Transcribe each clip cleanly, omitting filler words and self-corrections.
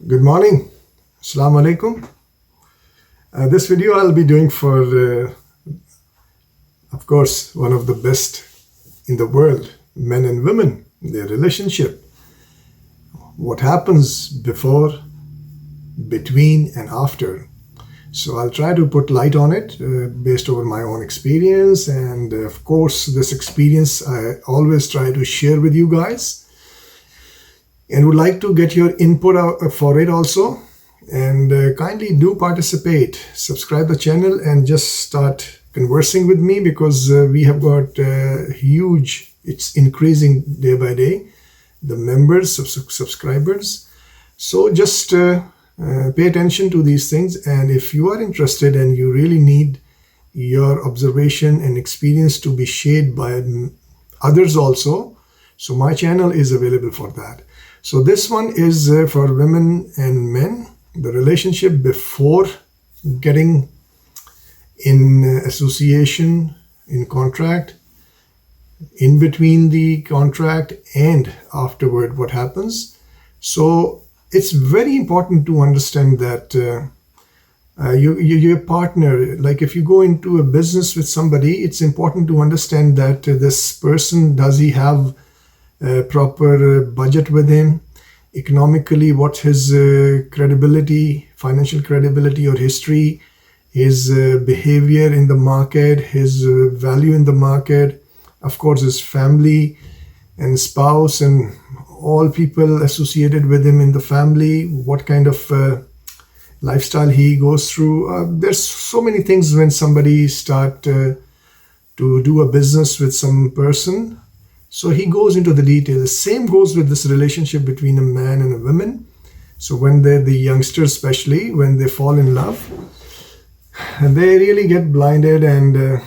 Good morning. Assalamu alaikum. This video I'll be doing for, of course, one of the best in the world, men and women, their relationship. What happens before, between, and after. So I'll try to put light on it based over my own experience. And of course, this experience I always try to share with you guys. And would like to get your input for it also. And kindly do participate. Subscribe the channel and just start conversing with me, because we have got huge, it's increasing day by day, the members, subscribers. So just pay attention to these things. And if you are interested and you really need your observation and experience to be shared by others also, so my channel is available for that. So this one is for women and men, the relationship before getting in association, in contract, in between the contract, and afterward what happens. So it's very important to understand that your partner, like if you go into a business with somebody, it's important to understand that this person, does he have a proper budget with him? Economically, what's his credibility, financial credibility or history, his behavior in the market, his value in the market, of course his family and spouse and all people associated with him in the family, what kind of lifestyle he goes through. There's so many things when somebody start to do a business with some person. So he goes into the details. The same goes with this relationship between a man and a woman. So when they're the youngsters, especially when they fall in love, and they really get blinded and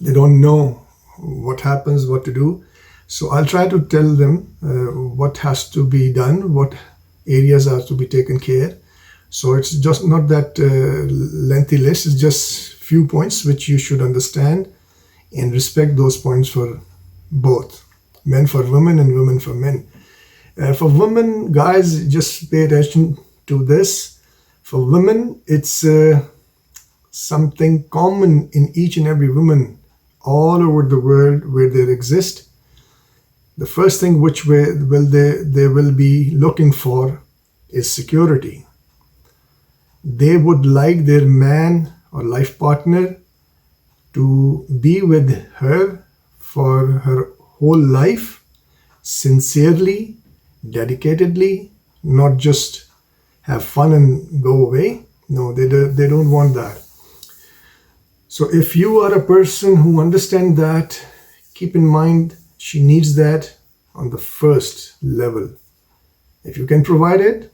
they don't know what happens, what to do. So I'll try to tell them what has to be done, what areas are to be taken care. So it's just not that lengthy list. It's just few points which you should understand and respect those points for both, men for women and women for men. For women, guys, just pay attention to this. For women, it's something common in each and every woman all over the world where they exist. The first thing which they will be looking for is security. They would like their man or life partner to be with her for her whole life, sincerely, dedicatedly, not just have fun and go away. No, they don't want that. So if you are a person who understands that, keep in mind she needs that on the first level. If you can provide it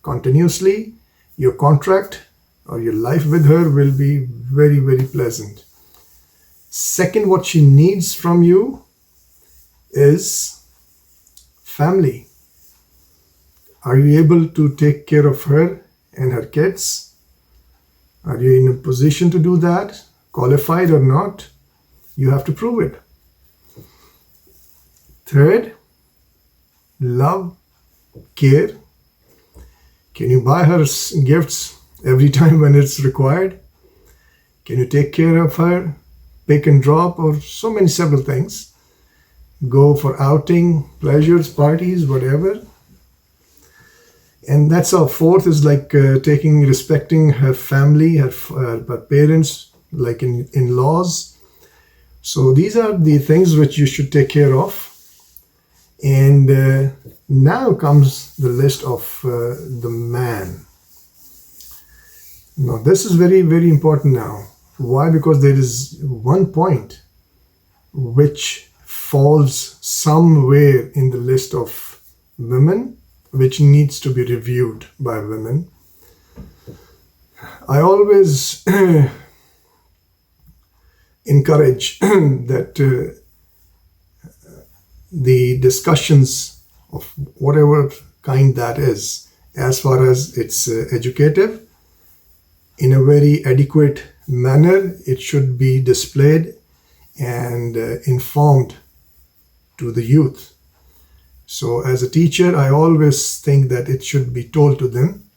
continuously, your contract or your life with her will be very, very pleasant. Second, what she needs from you is family. Are you able to take care of her and her kids? Are you in a position to do that? Qualified or not? You have to prove it. Third, love, care. Can you buy her gifts every time when it's required? Can you take care of her? Pick and drop, or so many several things. Go for outing, pleasures, parties, whatever. And that's our fourth is like respecting her family, her parents, like in-laws. So these are the things which you should take care of. And now comes the list of the man. Now this is very, very important now. Why? Because there is one point which falls somewhere in the list of women which needs to be reviewed by women. I always encourage that the discussions of whatever kind that is, as far as it's educative, in a very adequate manner, it should be displayed and informed to the youth. So as a teacher, I always think that it should be told to them.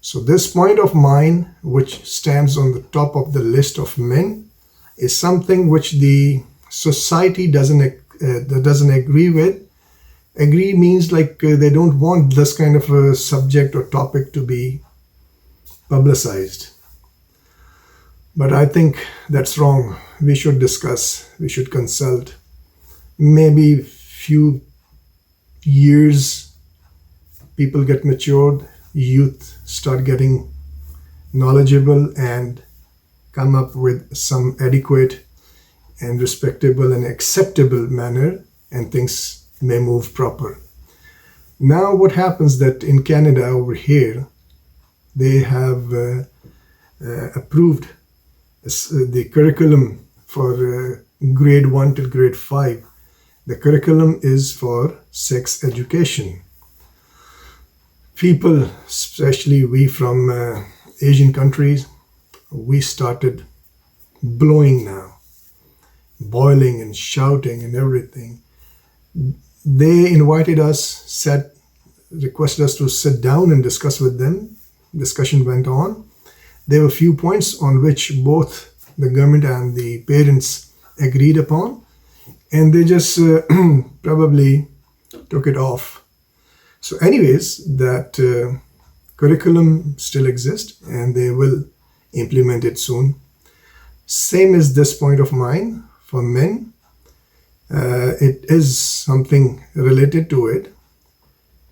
So this point of mine, which stands on the top of the list of men, is something which the society doesn't agree with. Agree means like they don't want this kind of a subject or topic to be publicized. But I think that's wrong. We should discuss, we should consult. Maybe few years people get matured, youth start getting knowledgeable and come up with some adequate and respectable and acceptable manner, and things may move proper. Now what happens that in Canada over here, they have approved the curriculum for grade 1 till grade 5. The curriculum is for sex education. People, especially we from Asian countries, we started blowing now, boiling and shouting and everything. They invited us, requested us to sit down and discuss with them. Discussion went on. There were few points on which both the government and the parents agreed upon, and they just probably took it off. So anyways, that curriculum still exists and they will implement it soon. Same as this point of mine for men. It is something related to it.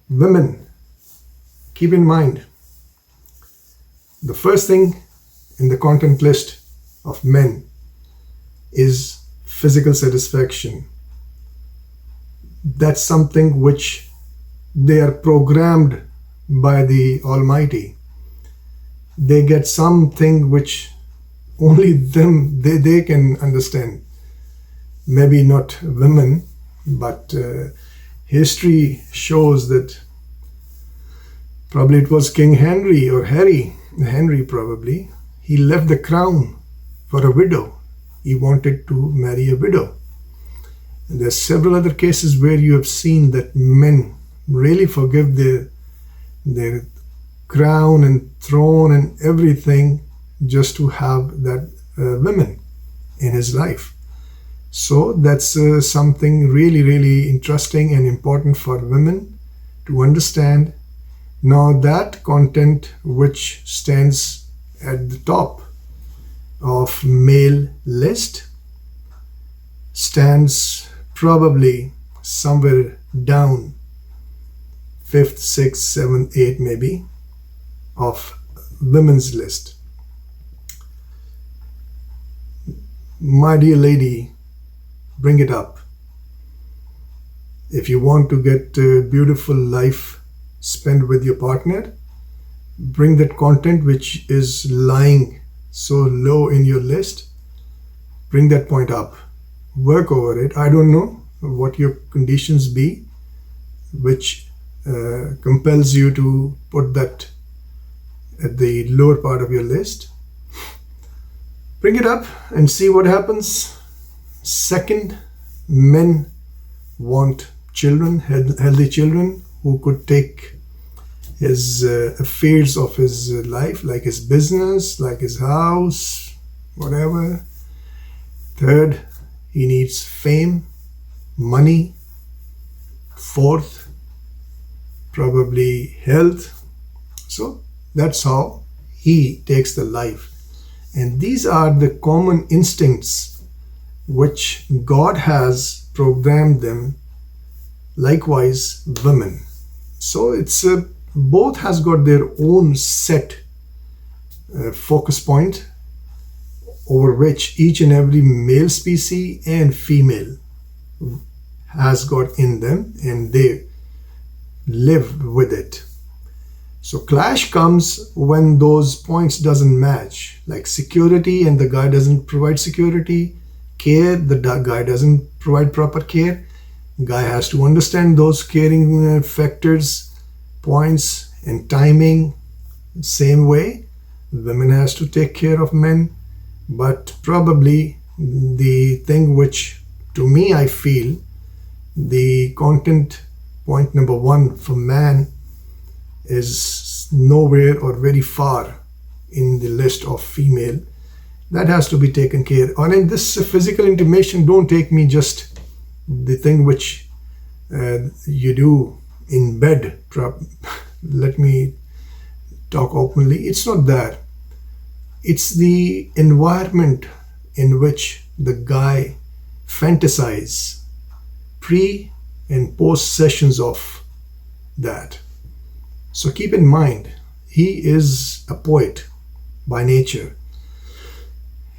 Women, keep in mind, the first thing in the content list of men is physical satisfaction. That's something which they are programmed by the Almighty. They get something which only they can understand. Maybe not women, but history shows that probably it was King Henry or Henry probably. He left the crown for a widow. He wanted to marry a widow. And there's several other cases where you have seen that men really forgive their crown and throne and everything just to have that woman in his life. So that's something really, really interesting and important for women to understand. Now that content which stands at the top of male list stands probably somewhere down 5th, 6th, 7th, 8th maybe of women's list. My dear lady, bring it up. If you want to get a beautiful life spent with your partner, bring that content which is lying so low in your list. Bring that point up. Work over it. I don't know what your conditions be, which compels you to put that at the lower part of your list. Bring it up and see what happens. Second, men want children, healthy children who could take his affairs of his life, like his business, like his house, whatever. Third, he needs fame, money. Fourth, probably health. So that's how he takes the life. And these are the common instincts which God has programmed them. Likewise, women. So it's both has got their own set focus point over which each and every male species and female has got in them, and they live with it. So clash comes when those points doesn't match, like security and the guy doesn't provide security, care, the guy doesn't provide proper care. Guy has to understand those caring factors, points and timing. Same way, women has to take care of men. But probably the thing which to me I feel the content point number one for man is nowhere or very far in the list of female. That has to be taken care of. And in this physical intimation, don't take me just the thing which you do in bed. Let me talk openly. It's not that. It's the environment in which the guy fantasizes pre and post sessions of that. So keep in mind, he is a poet by nature.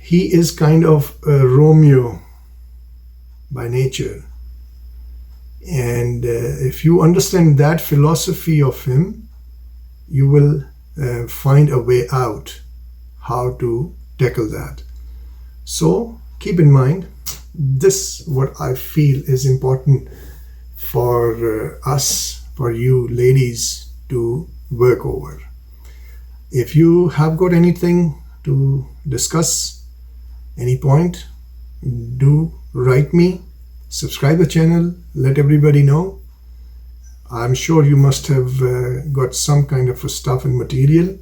He is kind of a Romeo by nature. And if you understand that philosophy of him, you will find a way out how to tackle that. So keep in mind, this what I feel is important for us, for you ladies to work over. If you have got anything to discuss, any point, do write me, subscribe the channel, let everybody know. I'm sure you must have got some kind of a stuff and material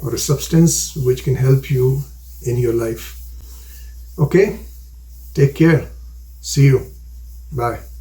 or a substance which can help you in your life. Okay, take care. See you. Bye.